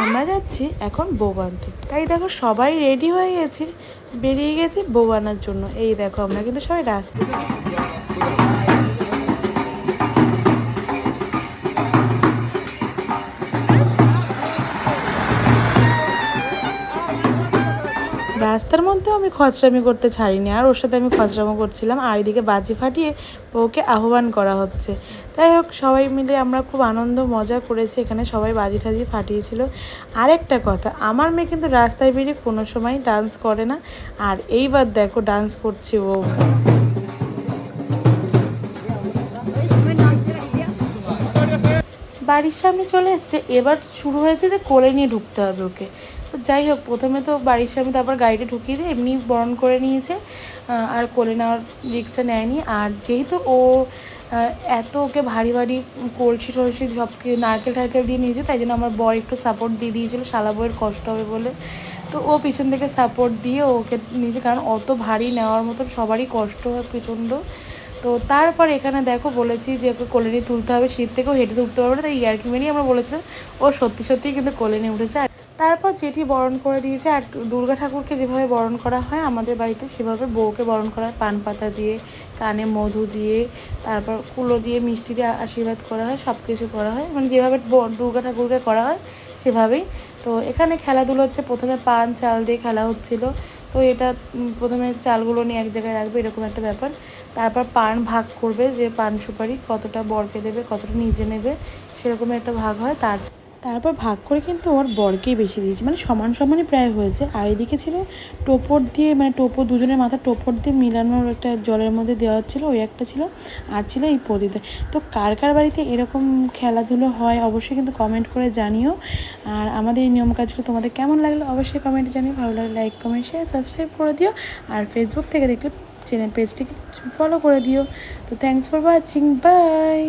আমরা যাচ্ছি এখন বউ আনতে। তাই দেখো সবাই রেডি হয়ে গেছে, বেরিয়ে গেছে বউ আনার জন্য। এই দেখো আমরা কিন্তু সবাই রাস্তায়। রাস্তার মধ্যেও আমি খচরামি করতে ছাড়িনি, আর ওর সাথে আমি খচরামো করছিলাম, আর এদিকে বাজি ফাটিয়ে বউকে আহ্বান করা হচ্ছে। তাই হোক, সবাই মিলে আমরা খুব আনন্দ মজা করেছি, এখানে সবাই বাজি টাজি ফাটিয়েছিল। আরেকটা কথা, আমার মেয়ে কিন্তু রাস্তায় বেরিয়ে কোনো সময় ডান্স করে না, আর এইবার দেখো ডান্স করছে ও। বাড়ির সামনে চলে এসছে, এবার শুরু হয়েছে যে কোলে নিয়ে ঢুকতে হবে ওকে। তো যাই হোক, প্রথমে তো বাড়ির সামনে, তারপর গাড়িটা ঢুকিয়ে দিয়ে এমনি বরণ করে নিয়েছে, আর কোলে নেওয়ার রিক্সটা নেয়নি। আর যেহেতু ও এত ওকে ভারী ভারী কলসি টলসি সবকে নারকেল টারকেল দিয়ে নিয়েছে, তাই জন্য আমার বর একটু সাপোর্ট দিয়ে দিয়েছিলো, শালা বউয়ের কষ্ট হবে বলে। তো ও পিছন থেকে সাপোর্ট দিয়ে ওকে নিয়েছে, কারণ অত ভারী নেওয়ার মতন সবারই কষ্ট হয় প্রচণ্ড। তো তারপর এখানে দেখো বলেছি যে ওকে কোলে নিয়ে তুলতে হবে, শীত থেকেও হেঁটে তুলতে পারবে না, তাই ইয়ার্কি মেরেই আমরা বলেছিলাম। ও সত্যি সত্যিই কিন্তু কোলে নিয়ে উঠেছে। আর তারপর জেঠি বরণ করে দিয়েছে। আর দুর্গা ঠাকুরকে যেভাবে বরণ করা হয় আমাদের বাড়িতে, সেভাবে বউকে বরণ করা হয় পান পাতা দিয়ে, কানে মধু দিয়ে, তারপর কুলো দিয়ে, মিষ্টি দিয়ে আশীর্বাদ করা হয়, সব কিছু করা হয়, মানে যেভাবে দুর্গা ঠাকুরকে করা হয় সেভাবেই। তো এখানে খেলাধুলো হচ্ছে, প্রথমে পান চাল দিয়ে খেলা হচ্ছিলো। তো এটা প্রথমে চালগুলো নিয়ে এক জায়গায় রাখবে, এরকম একটা ব্যাপার। তারপর পান ভাগ করবে, যে পান সুপারি কতটা বরকে দেবে কতটা নিজে নেবে, সেরকম একটা ভাগ হয়। তারপর ভাগ করে কিন্তু ওর বরকেই বেশি দিয়েছে, মানে সমান সমানই প্রায় হয়েছে। আর এদিকে ছিল টোপর দিয়ে, মানে টোপর দুজনের মাথা টোপর দিয়ে মিলানোর একটা জলের মধ্যে দেওয়া হচ্ছিলো, ওই একটা ছিল। আর ছিল এই প্রদীপ। তো কার কার বাড়িতে এরকম খেলাধুলো হয় অবশ্যই কিন্তু কমেন্ট করে জানিও। আর আমাদের এই নিয়ম কাজগুলো তোমাদের কেমন লাগলো অবশ্যই কমেন্টে জানিও। ভালো লাগলে লাইক কমেন্ট শেয়ার সাবস্ক্রাইব করে দিও। আর ফেসবুক থেকে দেখলে চ্যানেল পেজটিকে ফলো করে দিও। তো থ্যাংকস ফর ওয়াচিং, বাই।